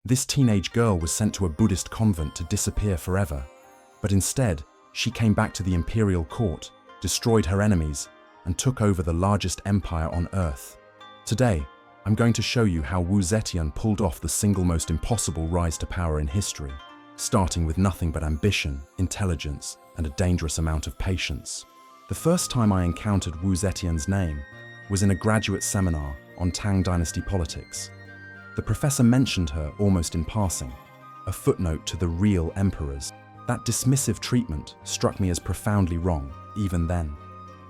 This teenage girl was sent to a Buddhist convent to disappear forever, but instead, she came back to the imperial court, destroyed her enemies, and took over the largest empire on earth. Today, I'm going to show you how Zetian pulled off the single most impossible rise to power in history, starting with nothing but ambition, intelligence, and a dangerous amount of patience. The first time I encountered Zetian's name was in a graduate seminar on Tang Dynasty politics. The professor mentioned her almost in passing, a footnote to the real emperors. That dismissive treatment struck me as profoundly wrong, even then.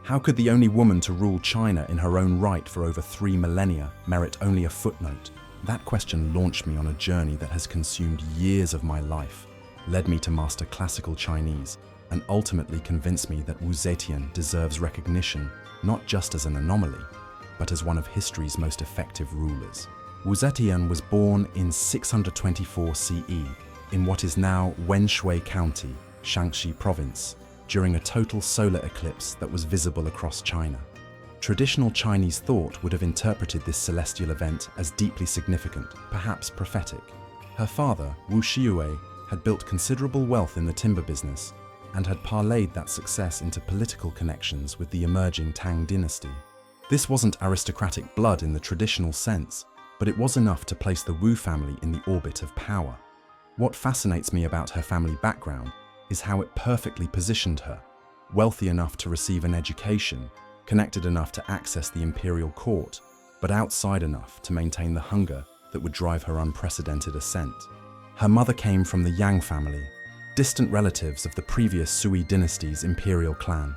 How could the only woman to rule China in her own right for over 3 millennia merit only a footnote? That question launched me on a journey that has consumed years of my life, led me to master classical Chinese, and ultimately convinced me that Zetian deserves recognition not just as an anomaly, but as one of history's most effective rulers. Zetian was born in 624 CE in what is now Wenshui County, Shaanxi Province, during a total solar eclipse that was visible across China. Traditional Chinese thought would have interpreted this celestial event as deeply significant, perhaps prophetic. Her father, Wu Xiue, had built considerable wealth in the timber business and had parlayed that success into political connections with the emerging Tang Dynasty. This wasn't aristocratic blood in the traditional sense, but it was enough to place the Wu family in the orbit of power. What fascinates me about her family background is how it perfectly positioned her, wealthy enough to receive an education, connected enough to access the imperial court, but outside enough to maintain the hunger that would drive her unprecedented ascent. Her mother came from the Yang family, distant relatives of the previous Sui dynasty's imperial clan.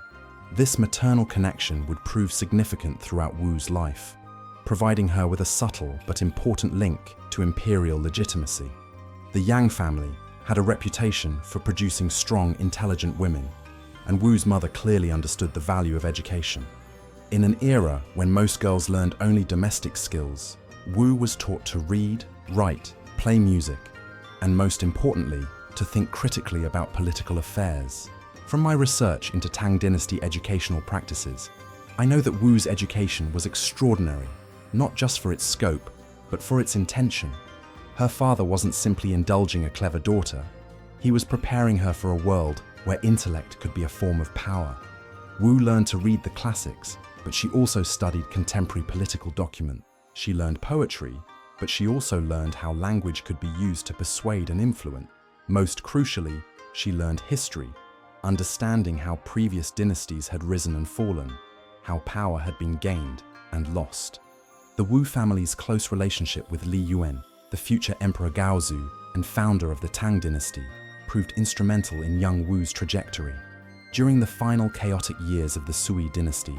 This maternal connection would prove significant throughout Wu's life, providing her with a subtle but important link to imperial legitimacy. The Yang family had a reputation for producing strong, intelligent women, and Wu's mother clearly understood the value of education. In an era when most girls learned only domestic skills, Wu was taught to read, write, play music, and most importantly, to think critically about political affairs. From my research into Tang Dynasty educational practices, I know that Wu's education was extraordinary, not just for its scope, but for its intention. Her father wasn't simply indulging a clever daughter, he was preparing her for a world where intellect could be a form of power. Wu learned to read the classics, but she also studied contemporary political documents. She learned poetry, but she also learned how language could be used to persuade and influence. Most crucially, she learned history, understanding how previous dynasties had risen and fallen, how power had been gained and lost. The Wu family's close relationship with Li Yuan, the future Emperor Gaozu and founder of the Tang Dynasty, proved instrumental in young Wu's trajectory. During the final chaotic years of the Sui dynasty,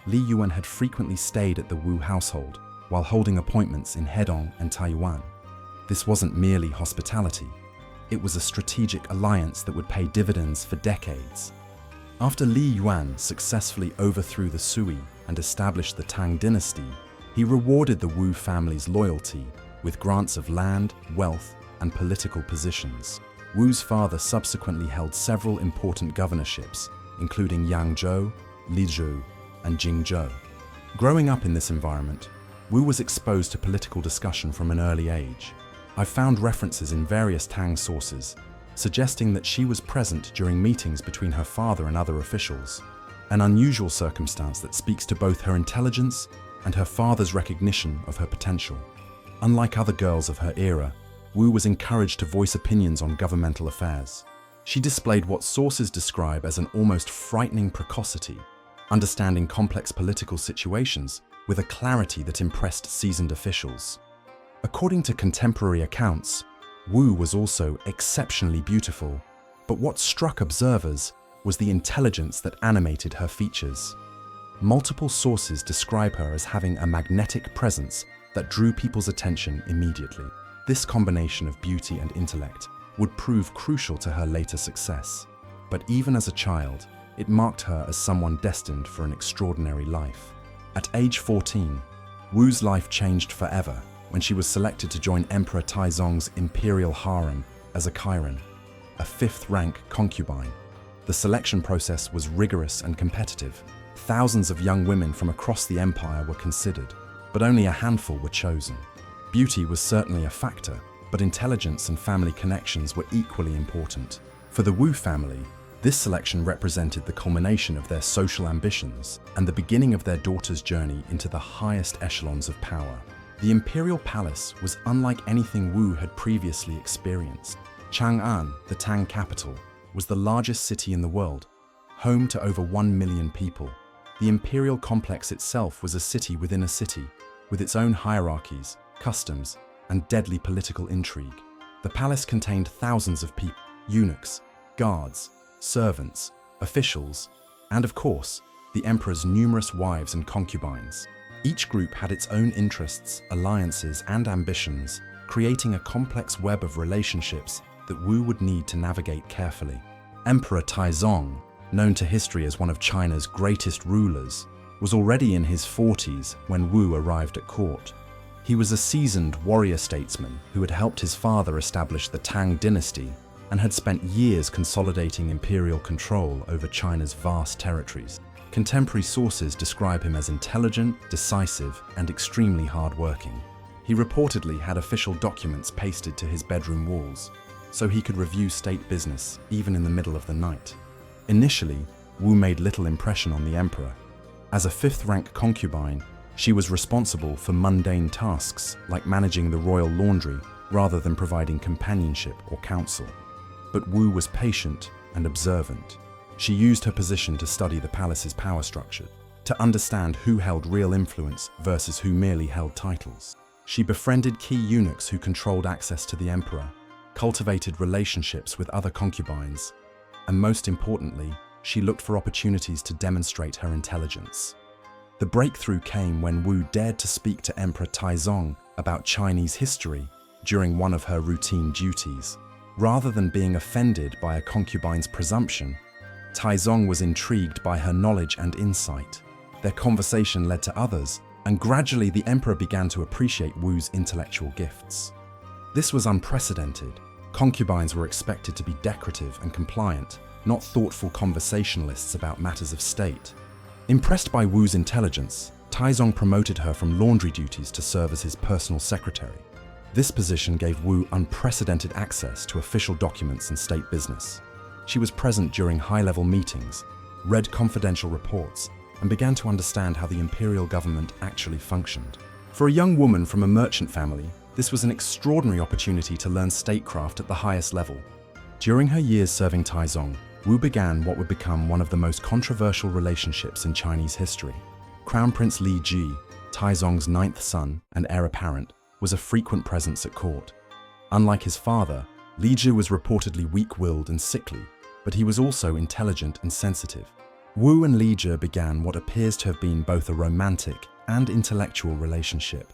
Li Yuan had frequently stayed at the Wu household while holding appointments in Hedong and Taiwan. This wasn't merely hospitality, it was a strategic alliance that would pay dividends for decades. After Li Yuan successfully overthrew the Sui and established the Tang Dynasty, he rewarded the Wu family's loyalty with grants of land, wealth, and political positions. Wu's father subsequently held several important governorships, including Yangzhou, Lizhou, and Jingzhou. Growing up in this environment, Wu was exposed to political discussion from an early age. I've found references in various Tang sources suggesting that she was present during meetings between her father and other officials, an unusual circumstance that speaks to both her intelligence and her father's recognition of her potential. Unlike other girls of her era, Wu was encouraged to voice opinions on governmental affairs. She displayed what sources describe as an almost frightening precocity, understanding complex political situations with a clarity that impressed seasoned officials. According to contemporary accounts, Wu was also exceptionally beautiful, but what struck observers was the intelligence that animated her features. Multiple sources describe her as having a magnetic presence that drew people's attention immediately. This combination of beauty and intellect would prove crucial to her later success. But even as a child, it marked her as someone destined for an extraordinary life. At age 14, Wu's life changed forever when she was selected to join Emperor Taizong's imperial harem as a Chiron, a fifth-rank concubine. The selection process was rigorous and competitive. Thousands of young women from across the empire were considered, but only a handful were chosen. Beauty was certainly a factor, but intelligence and family connections were equally important. For the Wu family, this selection represented the culmination of their social ambitions and the beginning of their daughter's journey into the highest echelons of power. The imperial palace was unlike anything Wu had previously experienced. Chang'an, the Tang capital, was the largest city in the world, home to over 1 million people. The imperial complex itself was a city within a city, with its own hierarchies, customs, and deadly political intrigue. The palace contained thousands of people, eunuchs, guards, servants, officials, and of course, the emperor's numerous wives and concubines. Each group had its own interests, alliances, and ambitions, creating a complex web of relationships that Wu would need to navigate carefully. Emperor Taizong, known to history as one of China's greatest rulers, was already in his 40s when Wu arrived at court. He was a seasoned warrior statesman who had helped his father establish the Tang Dynasty and had spent years consolidating imperial control over China's vast territories. Contemporary sources describe him as intelligent, decisive, and extremely hardworking. He reportedly had official documents pasted to his bedroom walls, so he could review state business even in the middle of the night. Initially, Wu made little impression on the emperor. As a fifth-rank concubine, she was responsible for mundane tasks like managing the royal laundry rather than providing companionship or counsel. But Wu was patient and observant. She used her position to study the palace's power structure, to understand who held real influence versus who merely held titles. She befriended key eunuchs who controlled access to the emperor, cultivated relationships with other concubines, and most importantly, she looked for opportunities to demonstrate her intelligence. The breakthrough came when Wu dared to speak to Emperor Taizong about Chinese history during one of her routine duties. Rather than being offended by a concubine's presumption, Taizong was intrigued by her knowledge and insight. Their conversation led to others, and gradually the emperor began to appreciate Wu's intellectual gifts. This was unprecedented. Concubines were expected to be decorative and compliant, not thoughtful conversationalists about matters of state. Impressed by Wu's intelligence, Taizong promoted her from laundry duties to serve as his personal secretary. This position gave Wu unprecedented access to official documents and state business. She was present during high-level meetings, read confidential reports, and began to understand how the imperial government actually functioned. For a young woman from a merchant family, this was an extraordinary opportunity to learn statecraft at the highest level. During her years serving Taizong, Wu began what would become one of the most controversial relationships in Chinese history. Crown Prince Li Ji, Taizong's ninth son and heir apparent, was a frequent presence at court. Unlike his father, Li Ji was reportedly weak-willed and sickly, but he was also intelligent and sensitive. Wu and Li Ji began what appears to have been both a romantic and intellectual relationship,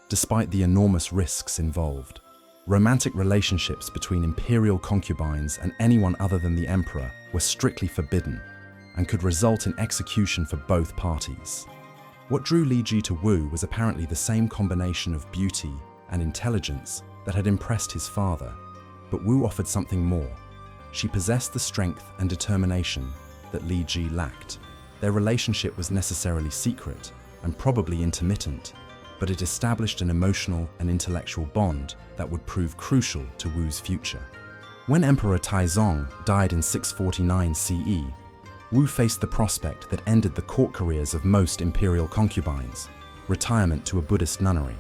despite the enormous risks involved. Romantic relationships between imperial concubines and anyone other than the emperor were strictly forbidden and could result in execution for both parties. What drew Li Ji to Wu was apparently the same combination of beauty and intelligence that had impressed his father, but Wu offered something more. She possessed the strength and determination that Li Ji lacked. Their relationship was necessarily secret and probably intermittent, but it established an emotional and intellectual bond that would prove crucial to Wu's future. When Emperor Taizong died in 649 CE, Wu faced the prospect that ended the court careers of most imperial concubines: retirement to a Buddhist nunnery.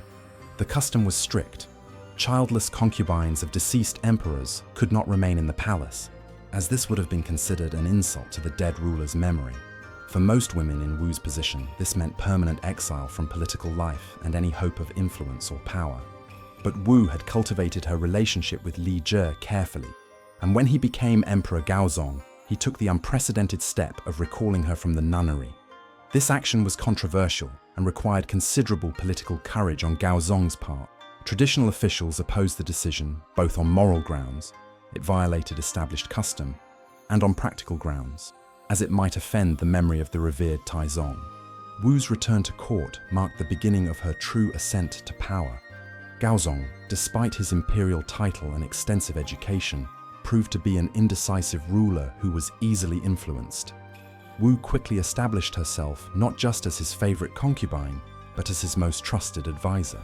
The custom was strict. Childless concubines of deceased emperors could not remain in the palace, as this would have been considered an insult to the dead ruler's memory. For most women in Wu's position, this meant permanent exile from political life and any hope of influence or power. But Wu had cultivated her relationship with Li Ji carefully, and when he became Emperor Gaozong, he took the unprecedented step of recalling her from the nunnery. This action was controversial and required considerable political courage on Gaozong's part. Traditional officials opposed the decision both on moral grounds, it violated established custom, and on practical grounds, as it might offend the memory of the revered Taizong. Wu's return to court marked the beginning of her true ascent to power. Gaozong, despite his imperial title and extensive education, proved to be an indecisive ruler who was easily influenced. Wu quickly established herself not just as his favorite concubine, but as his most trusted advisor.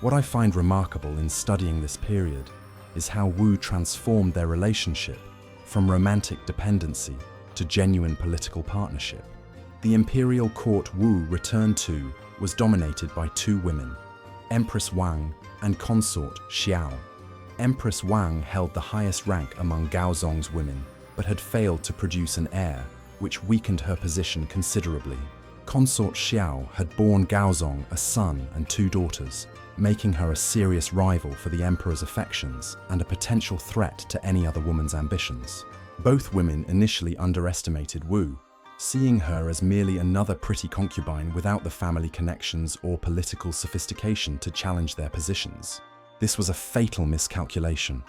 What I find remarkable in studying this period is how Wu transformed their relationship from romantic dependency to genuine political partnership. The imperial court Wu returned to was dominated by two women, Empress Wang and consort Xiao. Empress Wang held the highest rank among Gaozong's women, but had failed to produce an heir, which weakened her position considerably. Consort Xiao had borne Gaozong a son and two daughters, making her a serious rival for the emperor's affections and a potential threat to any other woman's ambitions. Both women initially underestimated Wu, seeing her as merely another pretty concubine without the family connections or political sophistication to challenge their positions. This was a fatal miscalculation.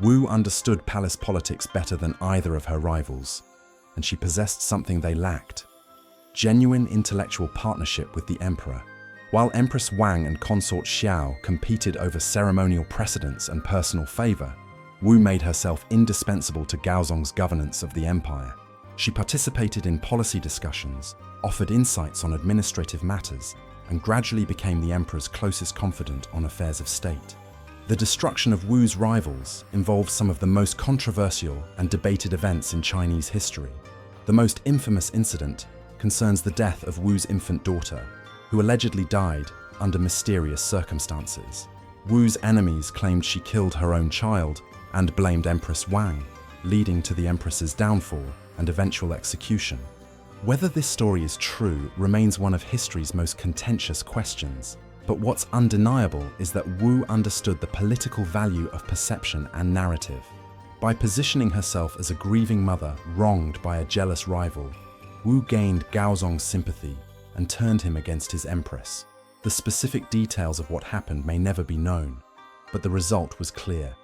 Wu understood palace politics better than either of her rivals, and she possessed something they lacked: genuine intellectual partnership with the emperor. While Empress Wang and consort Xiao competed over ceremonial precedence and personal favor, Wu made herself indispensable to Gaozong's governance of the empire. She participated in policy discussions, offered insights on administrative matters, and gradually became the emperor's closest confidant on affairs of state. The destruction of Wu's rivals involved some of the most controversial and debated events in Chinese history. The most infamous incident concerns the death of Wu's infant daughter, who allegedly died under mysterious circumstances. Wu's enemies claimed she killed her own child and blamed Empress Wang, leading to the empress's downfall and eventual execution. Whether this story is true remains one of history's most contentious questions, but what's undeniable is that Wu understood the political value of perception and narrative. By positioning herself as a grieving mother wronged by a jealous rival, Wu gained Gaozong's sympathy and turned him against his empress. The specific details of what happened may never be known, but the result was clear.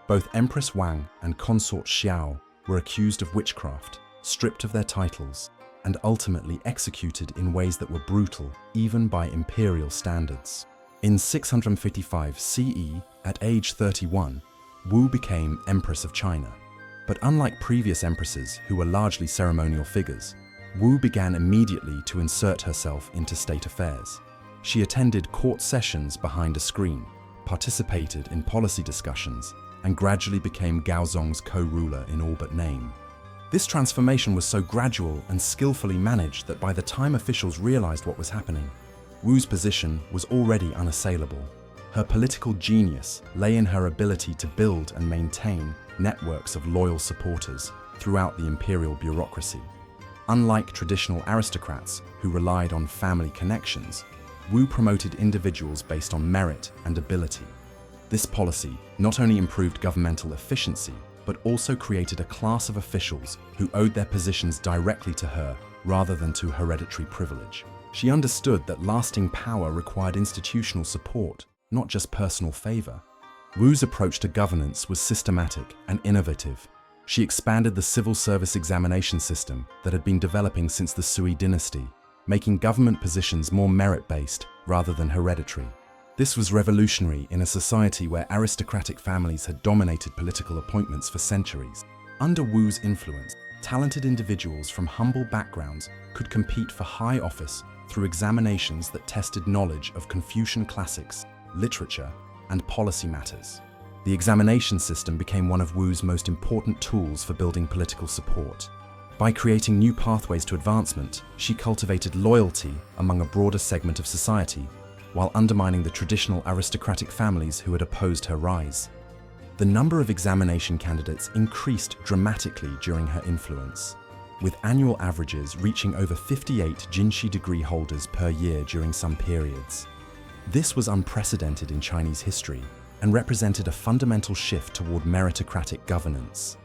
Both Empress Wang and consort Xiao were accused of witchcraft, stripped of their titles, and ultimately executed in ways that were brutal even by imperial standards. In 655 CE, at age 31, Wu became Empress of China. But unlike previous empresses who were largely ceremonial figures, Wu began immediately to insert herself into state affairs. She attended court sessions behind a screen, participated in policy discussions, and gradually became Gaozong's co-ruler in all but name. This transformation was so gradual and skillfully managed that by the time officials realized what was happening, Wu's position was already unassailable. Her political genius lay in her ability to build and maintain networks of loyal supporters throughout the imperial bureaucracy. Unlike traditional aristocrats who relied on family connections, Wu promoted individuals based on merit and ability. This policy not only improved governmental efficiency, but also created a class of officials who owed their positions directly to her rather than to hereditary privilege. She understood that lasting power required institutional support, not just personal favor. Wu's approach to governance was systematic and innovative. She expanded the civil service examination system that had been developing since the Sui dynasty, making government positions more merit-based rather than hereditary. This was revolutionary in a society where aristocratic families had dominated political appointments for centuries. Under Wu's influence, talented individuals from humble backgrounds could compete for high office through examinations that tested knowledge of Confucian classics, literature, and policy matters. The examination system became one of Wu's most important tools for building political support. By creating new pathways to advancement, she cultivated loyalty among a broader segment of society, while undermining the traditional aristocratic families who had opposed her rise. The number of examination candidates increased dramatically during her influence, with annual averages reaching over 58 Jinshi degree holders per year during some periods. This was unprecedented in Chinese history and represented a fundamental shift toward meritocratic governance.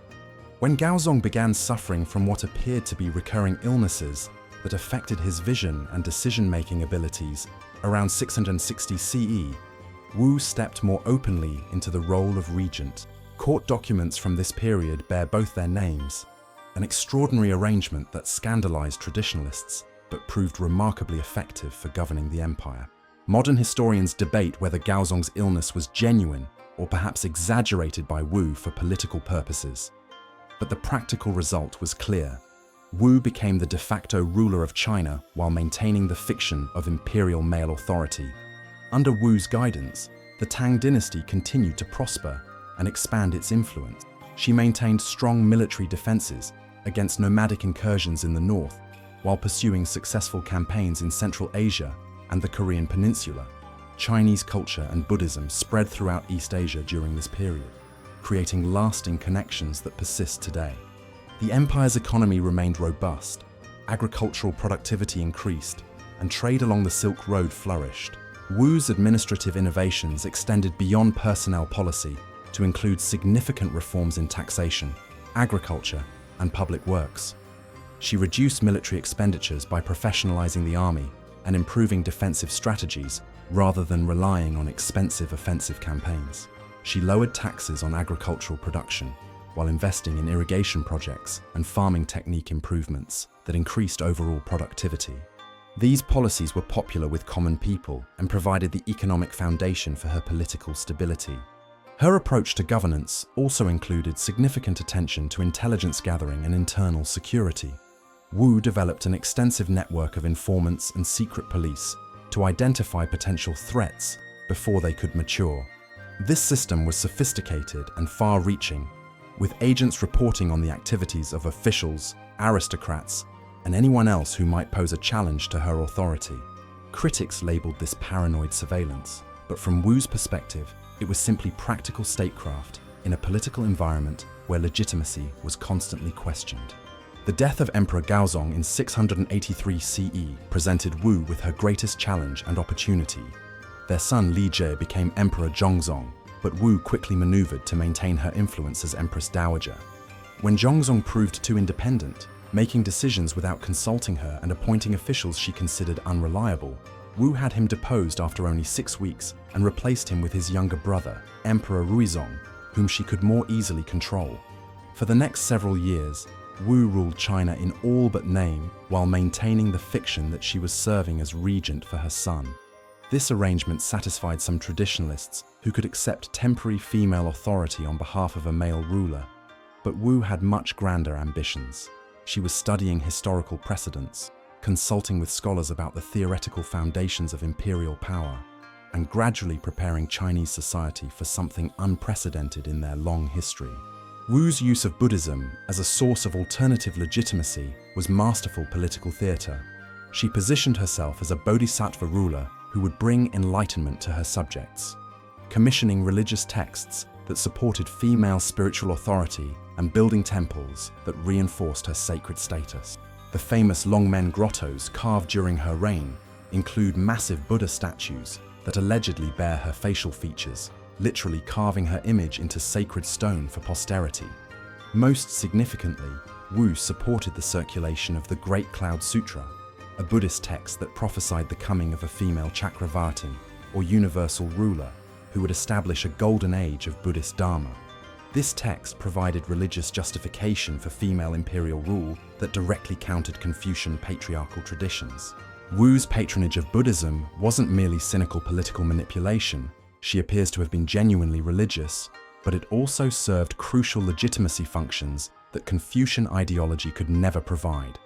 When Gaozong began suffering from what appeared to be recurring illnesses that affected his vision and decision-making abilities, around 660 CE, Wu stepped more openly into the role of regent. Court documents from this period bear both their names, an extraordinary arrangement that scandalized traditionalists but proved remarkably effective for governing the empire. Modern historians debate whether Gaozong's illness was genuine or perhaps exaggerated by Wu for political purposes. But the practical result was clear. Wu became the de facto ruler of China while maintaining the fiction of imperial male authority. Under Wu's guidance, the Tang dynasty continued to prosper and expand its influence. She maintained strong military defenses against nomadic incursions in the north, while pursuing successful campaigns in Central Asia and the Korean Peninsula. Chinese culture and Buddhism spread throughout East Asia during this period, creating lasting connections that persist today. The empire's economy remained robust, agricultural productivity increased, and trade along the Silk Road flourished. Wu's administrative innovations extended beyond personnel policy to include significant reforms in taxation, agriculture, and public works. She reduced military expenditures by professionalizing the army and improving defensive strategies rather than relying on expensive offensive campaigns. She lowered taxes on agricultural production while investing in irrigation projects and farming technique improvements that increased overall productivity. These policies were popular with common people and provided the economic foundation for her political stability. Her approach to governance also included significant attention to intelligence gathering and internal security. Wu developed an extensive network of informants and secret police to identify potential threats before they could mature. This system was sophisticated and far-reaching, with agents reporting on the activities of officials, aristocrats, and anyone else who might pose a challenge to her authority. Critics labeled this paranoid surveillance, but from Wu's perspective, it was simply practical statecraft in a political environment where legitimacy was constantly questioned. The death of Emperor Gaozong in 683 CE presented Wu with her greatest challenge and opportunity. Their son Li Jie became Emperor Zhongzong, but Wu quickly maneuvered to maintain her influence as Empress Dowager. When Zhongzong proved too independent, making decisions without consulting her and appointing officials she considered unreliable, Wu had him deposed after only 6 weeks and replaced him with his younger brother, Emperor Ruizong, whom she could more easily control. For the next several years, Wu ruled China in all but name while maintaining the fiction that she was serving as regent for her son. This arrangement satisfied some traditionalists who could accept temporary female authority on behalf of a male ruler. But Wu had much grander ambitions. She was studying historical precedents, consulting with scholars about the theoretical foundations of imperial power, and gradually preparing Chinese society for something unprecedented in their long history. Wu's use of Buddhism as a source of alternative legitimacy was masterful political theatre. She positioned herself as a bodhisattva ruler who would bring enlightenment to her subjects, commissioning religious texts that supported female spiritual authority and building temples that reinforced her sacred status. The famous Longmen grottos carved during her reign include massive Buddha statues that allegedly bear her facial features, literally carving her image into sacred stone for posterity. Most significantly, Wu supported the circulation of the Great Cloud Sutra, a Buddhist text that prophesied the coming of a female Chakravartin, or universal ruler, who would establish a golden age of Buddhist Dharma. This text provided religious justification for female imperial rule that directly countered Confucian patriarchal traditions. Wu's patronage of Buddhism wasn't merely cynical political manipulation. She appears to have been genuinely religious, but it also served crucial legitimacy functions that Confucian ideology could never provide.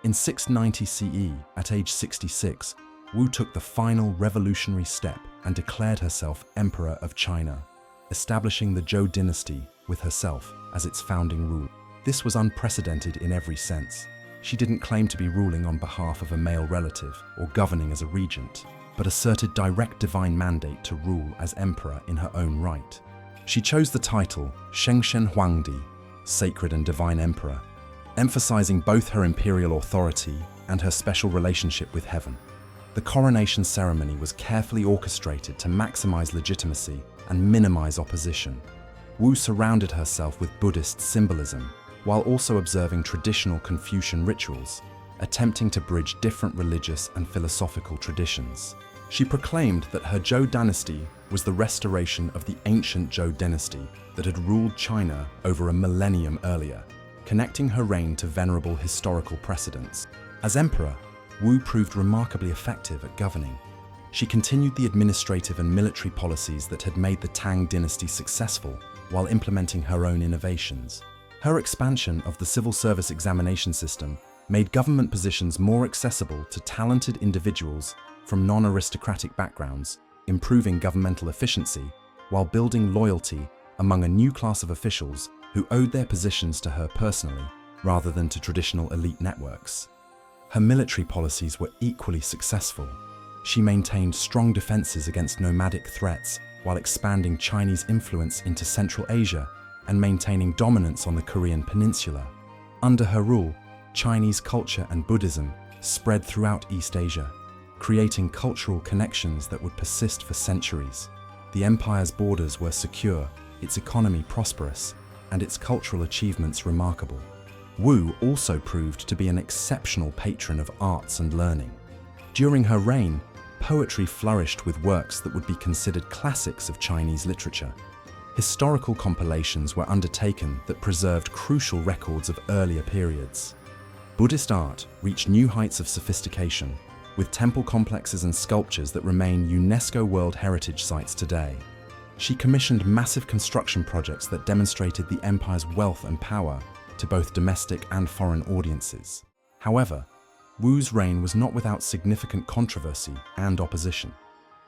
In 690 CE, at age 66, Wu took the final revolutionary step and declared herself Emperor of China, establishing the Zhou dynasty with herself as its founding ruler. This was unprecedented in every sense. She didn't claim to be ruling on behalf of a male relative or governing as a regent, but asserted direct divine mandate to rule as emperor in her own right. She chose the title Shengshen Huangdi, Sacred and Divine Emperor, emphasizing both her imperial authority and her special relationship with heaven. The coronation ceremony was carefully orchestrated to maximize legitimacy and minimize opposition. Wu surrounded herself with Buddhist symbolism, while also observing traditional Confucian rituals, attempting to bridge different religious and philosophical traditions. She proclaimed that her Zhou dynasty was the restoration of the ancient Zhou dynasty that had ruled China over a millennium earlier, connecting her reign to venerable historical precedents. As emperor, Wu proved remarkably effective at governing. She continued the administrative and military policies that had made the Tang dynasty successful while implementing her own innovations. Her expansion of the civil service examination system made government positions more accessible to talented individuals from non-aristocratic backgrounds, improving governmental efficiency while building loyalty among a new class of officials who owed their positions to her personally rather than to traditional elite networks. Her military policies were equally successful. She maintained strong defenses against nomadic threats while expanding Chinese influence into Central Asia and maintaining dominance on the Korean peninsula. Under her rule, Chinese culture and Buddhism spread throughout East Asia, creating cultural connections that would persist for centuries. The empire's borders were secure, its economy prosperous, and its cultural achievements remarkable. Wu also proved to be an exceptional patron of arts and learning. During her reign, poetry flourished with works that would be considered classics of Chinese literature. Historical compilations were undertaken that preserved crucial records of earlier periods. Buddhist art reached new heights of sophistication, with temple complexes and sculptures that remain UNESCO World Heritage Sites today. She commissioned massive construction projects that demonstrated the empire's wealth and power to both domestic and foreign audiences. However, Wu's reign was not without significant controversy and opposition.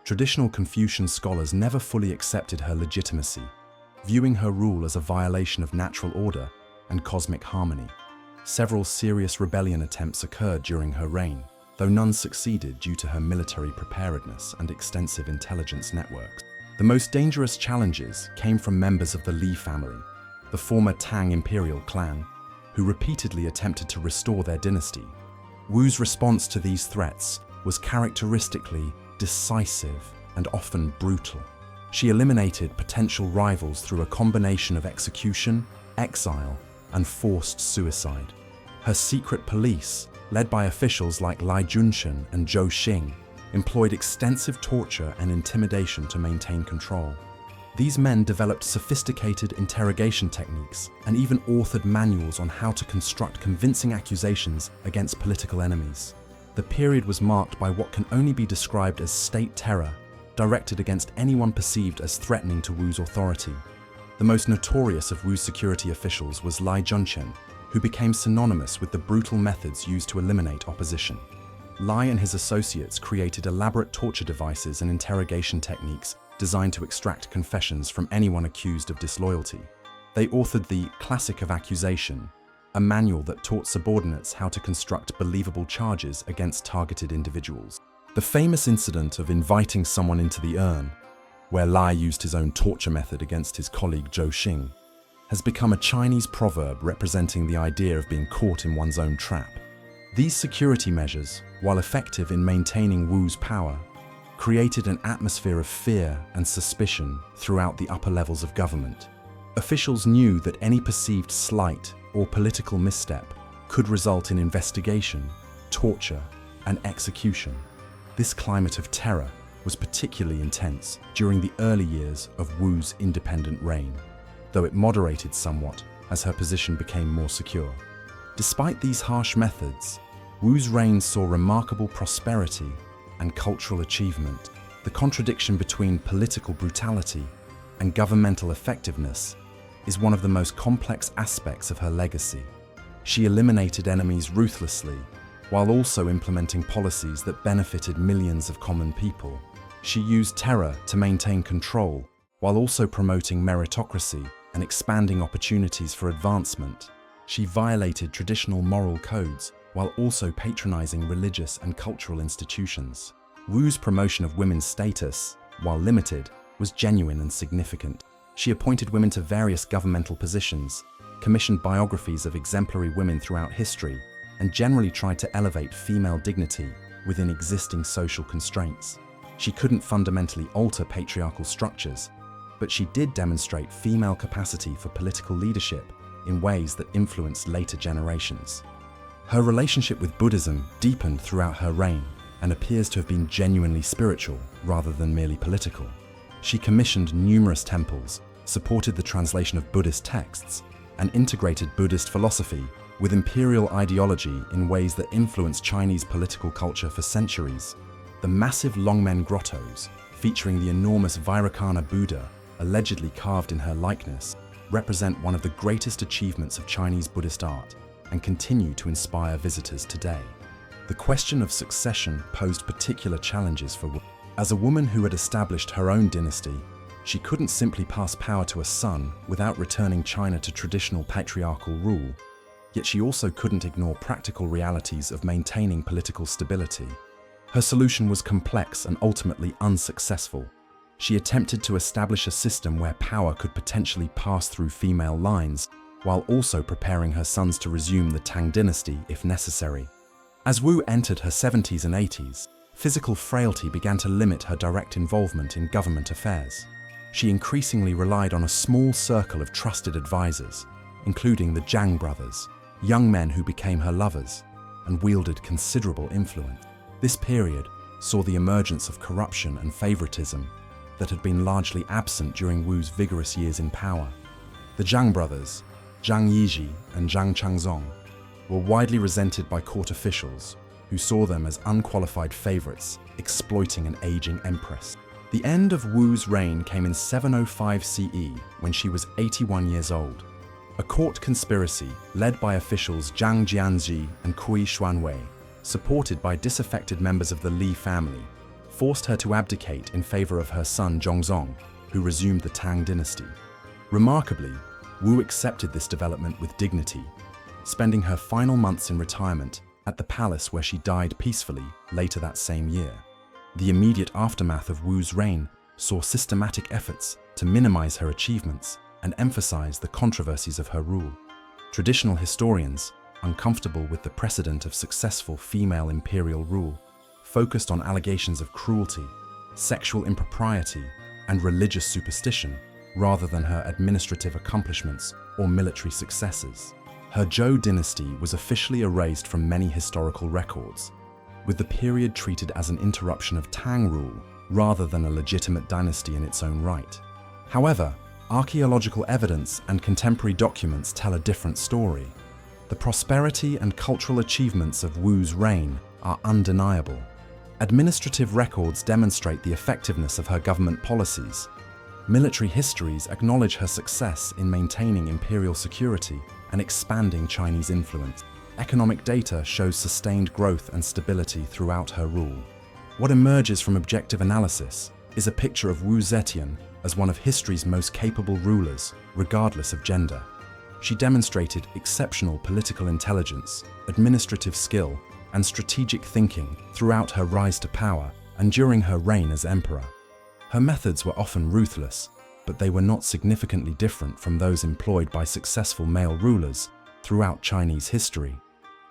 Traditional Confucian scholars never fully accepted her legitimacy, viewing her rule as a violation of natural order and cosmic harmony. Several serious rebellion attempts occurred during her reign, though none succeeded due to her military preparedness and extensive intelligence networks. The most dangerous challenges came from members of the Li family, the former Tang Imperial clan, who repeatedly attempted to restore their dynasty. Wu's response to these threats was characteristically decisive and often brutal. She eliminated potential rivals through a combination of execution, exile, and forced suicide. Her secret police, led by officials like Lai Junshen and Zhou Xing, employed extensive torture and intimidation to maintain control. These men developed sophisticated interrogation techniques and even authored manuals on how to construct convincing accusations against political enemies. The period was marked by what can only be described as state terror, directed against anyone perceived as threatening to Wu's authority. The most notorious of Wu's security officials was Lai Junshen, who became synonymous with the brutal methods used to eliminate opposition. Lai and his associates created elaborate torture devices and interrogation techniques designed to extract confessions from anyone accused of disloyalty. They authored the Classic of Accusation, a manual that taught subordinates how to construct believable charges against targeted individuals. The famous incident of inviting someone into the urn, where Lai used his own torture method against his colleague Zhou Xing, has become a Chinese proverb representing the idea of being caught in one's own trap. These security measures, while effective in maintaining Wu's power, created an atmosphere of fear and suspicion throughout the upper levels of government. Officials knew that any perceived slight or political misstep could result in investigation, torture, and execution. This climate of terror was particularly intense during the early years of Wu's independent reign, though it moderated somewhat as her position became more secure. Despite these harsh methods, Wu's reign saw remarkable prosperity and cultural achievement. The contradiction between political brutality and governmental effectiveness is one of the most complex aspects of her legacy. She eliminated enemies ruthlessly, while also implementing policies that benefited millions of common people. She used terror to maintain control, while also promoting meritocracy and expanding opportunities for advancement. She violated traditional moral codes, while also patronizing religious and cultural institutions. Wu's promotion of women's status, while limited, was genuine and significant. She appointed women to various governmental positions, commissioned biographies of exemplary women throughout history, and generally tried to elevate female dignity within existing social constraints. She couldn't fundamentally alter patriarchal structures, but she did demonstrate female capacity for political leadership in ways that influenced later generations. Her relationship with Buddhism deepened throughout her reign and appears to have been genuinely spiritual rather than merely political. She commissioned numerous temples, supported the translation of Buddhist texts, and integrated Buddhist philosophy with imperial ideology in ways that influenced Chinese political culture for centuries. The massive Longmen grottos, featuring the enormous Vairocana Buddha allegedly carved in her likeness, represent one of the greatest achievements of Chinese Buddhist art and continue to inspire visitors today. The question of succession posed particular challenges for Wu. As a woman who had established her own dynasty, she couldn't simply pass power to a son without returning China to traditional patriarchal rule, yet she also couldn't ignore practical realities of maintaining political stability. Her solution was complex and ultimately unsuccessful. She attempted to establish a system where power could potentially pass through female lines, while also preparing her sons to resume the Tang dynasty if necessary. As Wu entered her 70s and 80s, physical frailty began to limit her direct involvement in government affairs. She increasingly relied on a small circle of trusted advisors, including the Zhang brothers, young men who became her lovers and wielded considerable influence. This period saw the emergence of corruption and favoritism that had been largely absent during Wu's vigorous years in power. The Zhang brothers, Zhang Yizhi and Zhang Changzong, were widely resented by court officials who saw them as unqualified favorites exploiting an aging empress. The end of Wu's reign came in 705 CE when she was 81 years old. A court conspiracy led by officials Zhang Jianzhi and Kui Xuanwei, supported by disaffected members of the Li family, forced her to abdicate in favor of her son Zhongzong, who resumed the Tang dynasty. Remarkably, Wu accepted this development with dignity, spending her final months in retirement at the palace where she died peacefully later that same year. The immediate aftermath of Wu's reign saw systematic efforts to minimize her achievements and emphasize the controversies of her rule. Traditional historians, uncomfortable with the precedent of successful female imperial rule, focused on allegations of cruelty, sexual impropriety, and religious superstition rather than her administrative accomplishments or military successes. Her Zhou dynasty was officially erased from many historical records, with the period treated as an interruption of Tang rule rather than a legitimate dynasty in its own right. However, archaeological evidence and contemporary documents tell a different story. The prosperity and cultural achievements of Wu's reign are undeniable. Administrative records demonstrate the effectiveness of her government policies. Military histories acknowledge her success in maintaining imperial security and expanding Chinese influence. Economic data shows sustained growth and stability throughout her rule. What emerges from objective analysis is a picture of Wu Zetian as one of history's most capable rulers, regardless of gender. She demonstrated exceptional political intelligence, administrative skill, and strategic thinking throughout her rise to power and during her reign as emperor. Her methods were often ruthless, but they were not significantly different from those employed by successful male rulers throughout Chinese history.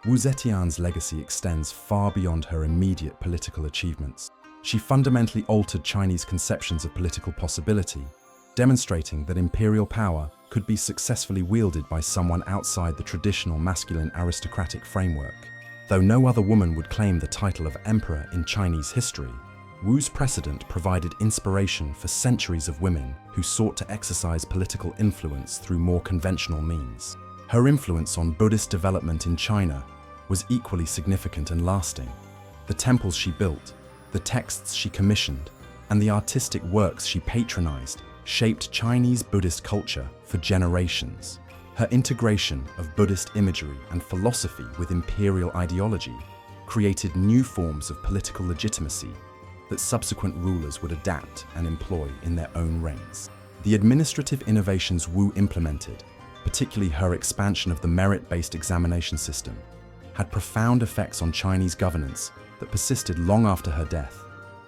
Wu Zetian's legacy extends far beyond her immediate political achievements. She fundamentally altered Chinese conceptions of political possibility, demonstrating that imperial power could be successfully wielded by someone outside the traditional masculine aristocratic framework. Though no other woman would claim the title of emperor in Chinese history, Wu's precedent provided inspiration for centuries of women who sought to exercise political influence through more conventional means. Her influence on Buddhist development in China was equally significant and lasting. The temples she built, the texts she commissioned, and the artistic works she patronized shaped Chinese Buddhist culture for generations. Her integration of Buddhist imagery and philosophy with imperial ideology created new forms of political legitimacy that subsequent rulers would adapt and employ in their own reigns. The administrative innovations Wu implemented, particularly her expansion of the merit-based examination system, had profound effects on Chinese governance that persisted long after her death.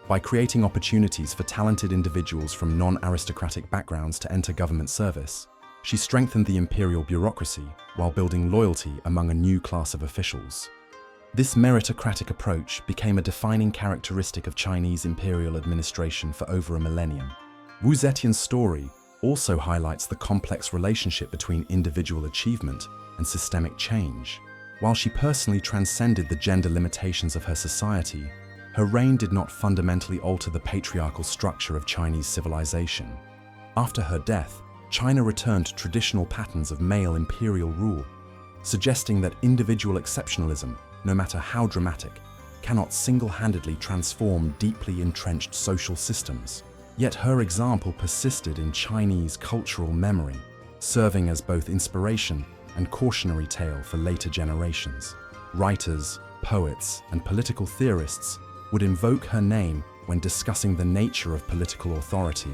By creating opportunities for talented individuals from non-aristocratic backgrounds to enter government service, she strengthened the imperial bureaucracy while building loyalty among a new class of officials. This meritocratic approach became a defining characteristic of Chinese imperial administration for over a millennium. Wu Zetian's story also highlights the complex relationship between individual achievement and systemic change. While she personally transcended the gender limitations of her society, her reign did not fundamentally alter the patriarchal structure of Chinese civilization. After her death, China returned to traditional patterns of male imperial rule, suggesting that individual exceptionalism, no matter how dramatic, cannot single-handedly transform deeply entrenched social systems. Yet her example persisted in Chinese cultural memory, serving as both inspiration and cautionary tale for later generations. Writers, poets, and political theorists would invoke her name when discussing the nature of political authority,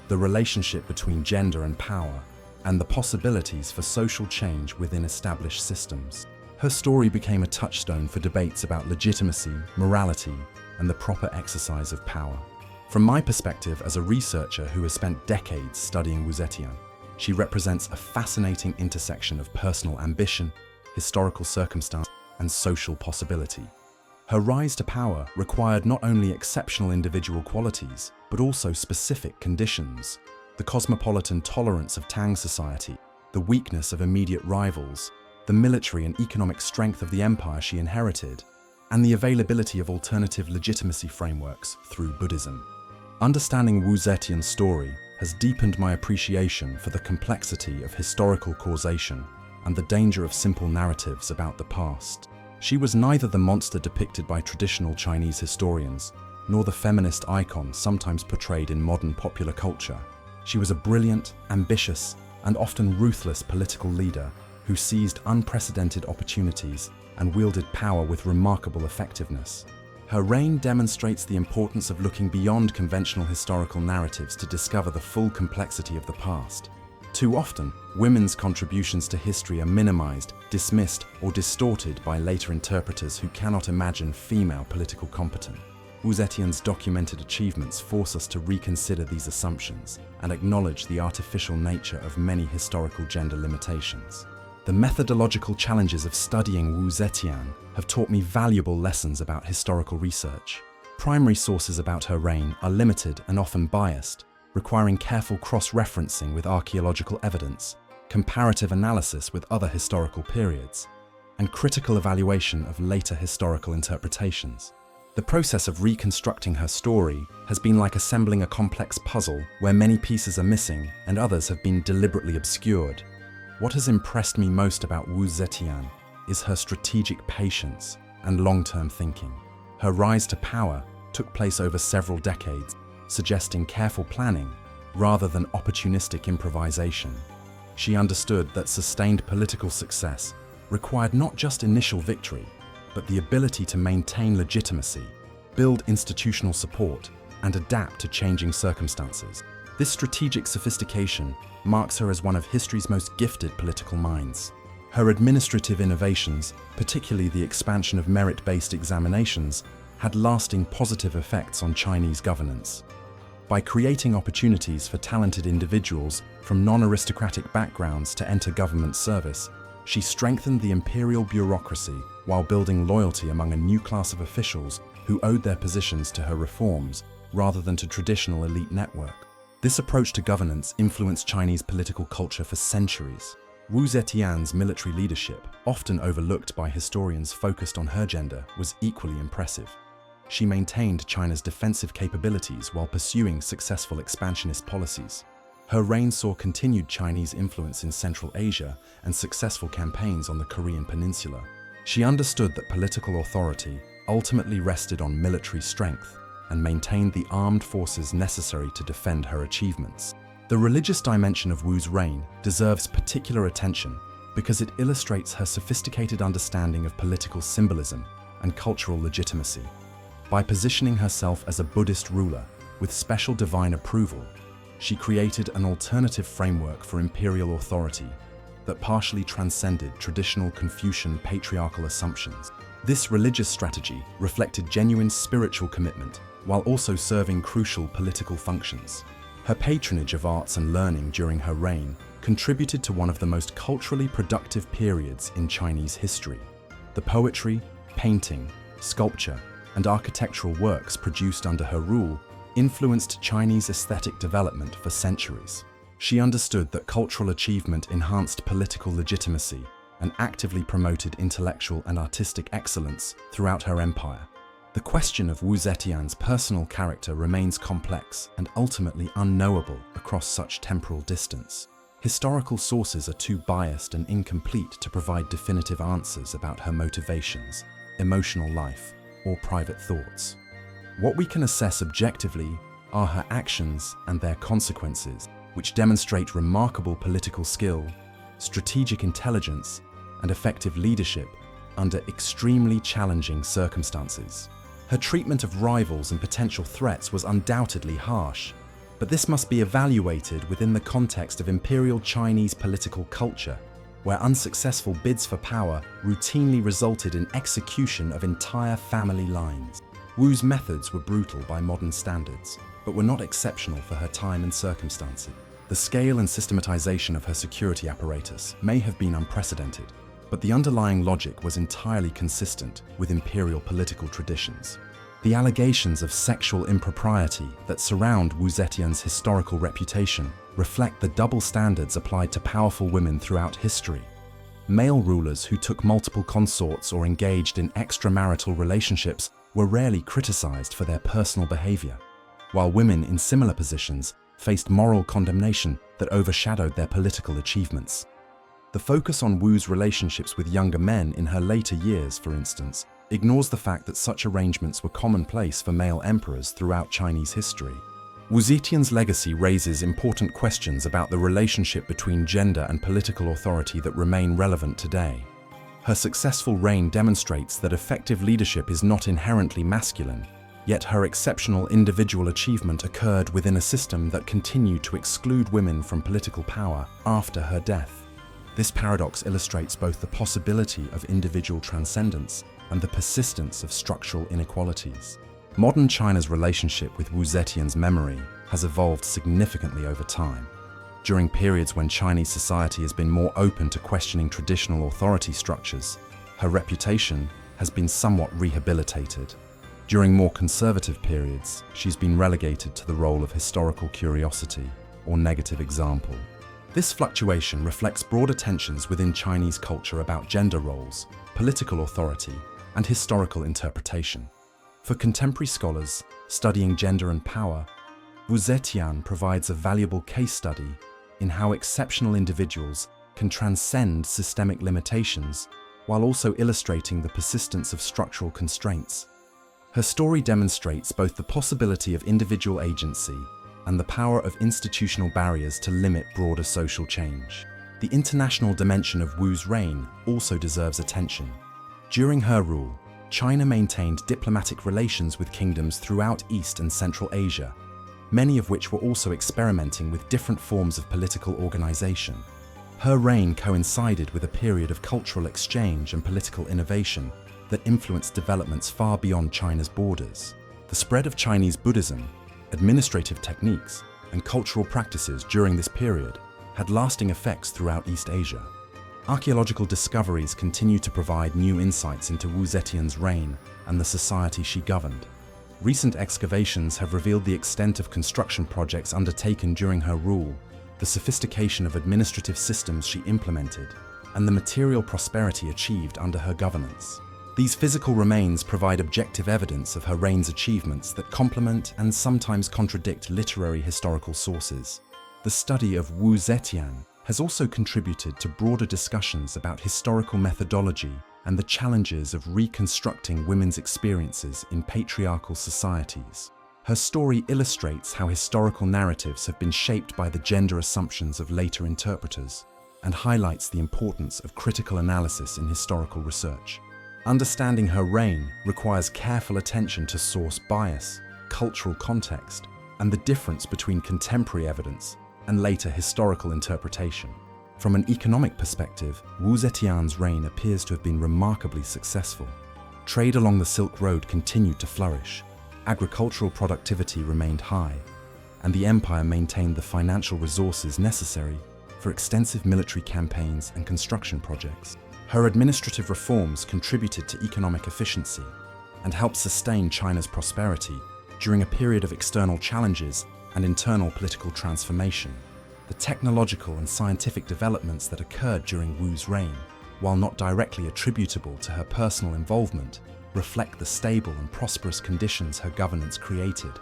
the relationship between gender and power, and the possibilities for social change within established systems. Her story became a touchstone for debates about legitimacy, morality, and the proper exercise of power. From my perspective as a researcher who has spent decades studying Wu Zetian, she represents a fascinating intersection of personal ambition, historical circumstance, and social possibility. Her rise to power required not only exceptional individual qualities, but also specific conditions: the cosmopolitan tolerance of Tang society, the weakness of immediate rivals, the military and economic strength of the empire she inherited, and the availability of alternative legitimacy frameworks through Buddhism. Understanding Wu Zetian's story has deepened my appreciation for the complexity of historical causation and the danger of simple narratives about the past. She was neither the monster depicted by traditional Chinese historians, nor the feminist icon sometimes portrayed in modern popular culture. She was a brilliant, ambitious, and often ruthless political leader who seized unprecedented opportunities and wielded power with remarkable effectiveness. Her reign demonstrates the importance of looking beyond conventional historical narratives to discover the full complexity of the past. Too often, women's contributions to history are minimized, dismissed, or distorted by later interpreters who cannot imagine female political competence. Wu Zetian's documented achievements force us to reconsider these assumptions and acknowledge the artificial nature of many historical gender limitations. The methodological challenges of studying Wu Zetian have taught me valuable lessons about historical research. Primary sources about her reign are limited and often biased, requiring careful cross-referencing with archaeological evidence, comparative analysis with other historical periods, and critical evaluation of later historical interpretations. The process of reconstructing her story has been like assembling a complex puzzle where many pieces are missing and others have been deliberately obscured. What has impressed me most about Wu Zetian is her strategic patience and long-term thinking. Her rise to power took place over several decades, suggesting careful planning rather than opportunistic improvisation. She understood that sustained political success required not just initial victory, but the ability to maintain legitimacy, build institutional support, and adapt to changing circumstances. This strategic sophistication marks her as one of history's most gifted political minds. Her administrative innovations, particularly the expansion of merit-based examinations, had lasting positive effects on Chinese governance. By creating opportunities for talented individuals from non-aristocratic backgrounds to enter government service, she strengthened the imperial bureaucracy while building loyalty among a new class of officials who owed their positions to her reforms rather than to traditional elite network. This approach to governance influenced Chinese political culture for centuries. Wu Zetian's military leadership, often overlooked by historians focused on her gender, was equally impressive. She maintained China's defensive capabilities while pursuing successful expansionist policies. Her reign saw continued Chinese influence in Central Asia and successful campaigns on the Korean peninsula. She understood that political authority ultimately rested on military strength and maintained the armed forces necessary to defend her achievements. The religious dimension of Wu's reign deserves particular attention because it illustrates her sophisticated understanding of political symbolism and cultural legitimacy. By positioning herself as a Buddhist ruler with special divine approval, she created an alternative framework for imperial authority that partially transcended traditional Confucian patriarchal assumptions. This religious strategy reflected genuine spiritual commitment while also serving crucial political functions. Her patronage of arts and learning during her reign contributed to one of the most culturally productive periods in Chinese history. The poetry, painting, sculpture, and architectural works produced under her rule influenced Chinese aesthetic development for centuries. She understood that cultural achievement enhanced political legitimacy and actively promoted intellectual and artistic excellence throughout her empire. The question of Wu Zetian's personal character remains complex and ultimately unknowable across such temporal distance. Historical sources are too biased and incomplete to provide definitive answers about her motivations, emotional life, or private thoughts. What we can assess objectively are her actions and their consequences, which demonstrate remarkable political skill, strategic intelligence, and effective leadership under extremely challenging circumstances. Her treatment of rivals and potential threats was undoubtedly harsh, but this must be evaluated within the context of Imperial Chinese political culture, where unsuccessful bids for power routinely resulted in execution of entire family lines. Wu's methods were brutal by modern standards, but were not exceptional for her time and circumstances. The scale and systematization of her security apparatus may have been unprecedented, but the underlying logic was entirely consistent with imperial political traditions. The allegations of sexual impropriety that surround Wu Zetian's historical reputation reflect the double standards applied to powerful women throughout history. Male rulers who took multiple consorts or engaged in extramarital relationships were rarely criticized for their personal behavior, while women in similar positions faced moral condemnation that overshadowed their political achievements. The focus on Wu's relationships with younger men in her later years, for instance, ignores the fact that such arrangements were commonplace for male emperors throughout Chinese history. Wu Zetian's legacy raises important questions about the relationship between gender and political authority that remain relevant today. Her successful reign demonstrates that effective leadership is not inherently masculine, yet her exceptional individual achievement occurred within a system that continued to exclude women from political power after her death. This paradox illustrates both the possibility of individual transcendence and the persistence of structural inequalities. Modern China's relationship with Wu Zetian's memory has evolved significantly over time. During periods when Chinese society has been more open to questioning traditional authority structures, her reputation has been somewhat rehabilitated. During more conservative periods, she's been relegated to the role of historical curiosity or negative example. This fluctuation reflects broader tensions within Chinese culture about gender roles, political authority, and historical interpretation. For contemporary scholars studying gender and power, Wu Zetian provides a valuable case study in how exceptional individuals can transcend systemic limitations while also illustrating the persistence of structural constraints. Her story demonstrates both the possibility of individual agency and the power of institutional barriers to limit broader social change. The international dimension of Wu's reign also deserves attention. During her rule, China maintained diplomatic relations with kingdoms throughout East and Central Asia, many of which were also experimenting with different forms of political organization. Her reign coincided with a period of cultural exchange and political innovation that influenced developments far beyond China's borders. The spread of Chinese Buddhism, administrative techniques, and cultural practices during this period had lasting effects throughout East Asia. Archaeological discoveries continue to provide new insights into Wu Zetian's reign and the society she governed. Recent excavations have revealed the extent of construction projects undertaken during her rule, the sophistication of administrative systems she implemented, and the material prosperity achieved under her governance. These physical remains provide objective evidence of her reign's achievements that complement and sometimes contradict literary historical sources. The study of Wu Zetian has also contributed to broader discussions about historical methodology and the challenges of reconstructing women's experiences in patriarchal societies. Her story illustrates how historical narratives have been shaped by the gender assumptions of later interpreters and highlights the importance of critical analysis in historical research. Understanding her reign requires careful attention to source bias, cultural context, and the difference between contemporary evidence and later historical interpretation. From an economic perspective, Wu Zetian's reign appears to have been remarkably successful. Trade along the Silk Road continued to flourish, agricultural productivity remained high, and the empire maintained the financial resources necessary for extensive military campaigns and construction projects. Her administrative reforms contributed to economic efficiency and helped sustain China's prosperity during a period of external challenges and internal political transformation. The technological and scientific developments that occurred during Wu's reign, while not directly attributable to her personal involvement, reflect the stable and prosperous conditions her governance created.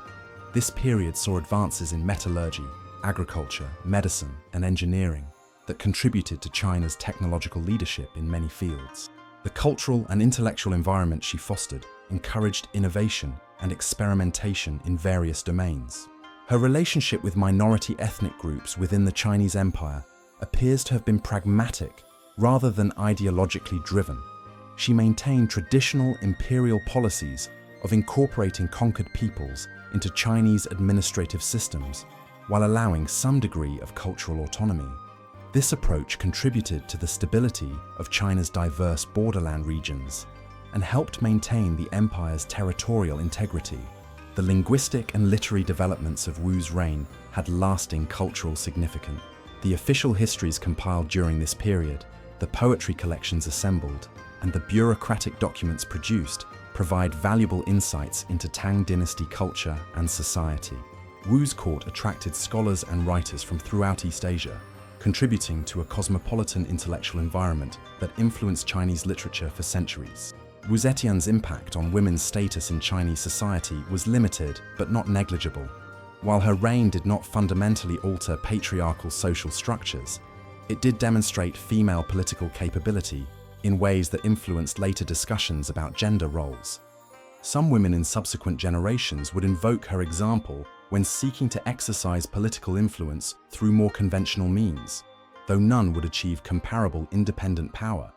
This period saw advances in metallurgy, agriculture, medicine, and engineering that contributed to China's technological leadership in many fields. The cultural and intellectual environment she fostered encouraged innovation and experimentation in various domains. Her relationship with minority ethnic groups within the Chinese Empire appears to have been pragmatic rather than ideologically driven. She maintained traditional imperial policies of incorporating conquered peoples into Chinese administrative systems while allowing some degree of cultural autonomy. This approach contributed to the stability of China's diverse borderland regions and helped maintain the empire's territorial integrity. The linguistic and literary developments of Wu's reign had lasting cultural significance. The official histories compiled during this period, the poetry collections assembled, and the bureaucratic documents produced provide valuable insights into Tang dynasty culture and society. Wu's court attracted scholars and writers from throughout East Asia, contributing to a cosmopolitan intellectual environment that influenced Chinese literature for centuries. Wu Zetian's impact on women's status in Chinese society was limited but not negligible. While her reign did not fundamentally alter patriarchal social structures, it did demonstrate female political capability in ways that influenced later discussions about gender roles. Some women in subsequent generations would invoke her example when seeking to exercise political influence through more conventional means, though none would achieve comparable independent power.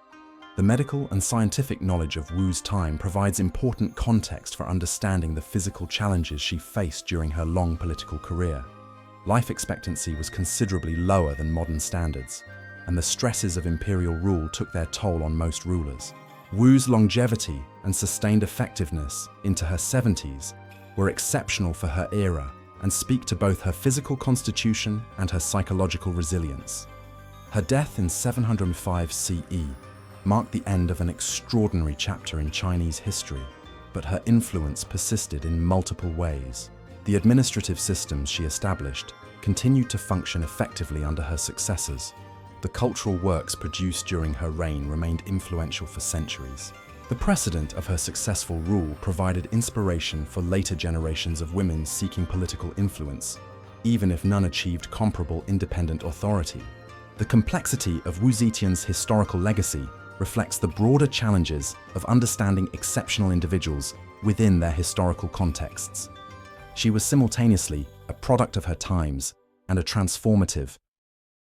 The medical and scientific knowledge of Wu's time provides important context for understanding the physical challenges she faced during her long political career. Life expectancy was considerably lower than modern standards, and the stresses of imperial rule took their toll on most rulers. Wu's longevity and sustained effectiveness into her 70s were exceptional for her era and speak to both her physical constitution and her psychological resilience. Her death in 705 CE marked the end of an extraordinary chapter in Chinese history, but her influence persisted in multiple ways. The administrative systems she established continued to function effectively under her successors. The cultural works produced during her reign remained influential for centuries. The precedent of her successful rule provided inspiration for later generations of women seeking political influence, even if none achieved comparable independent authority. The complexity of Wu Zetian's historical legacy reflects the broader challenges of understanding exceptional individuals within their historical contexts. She was simultaneously a product of her times and a transformative,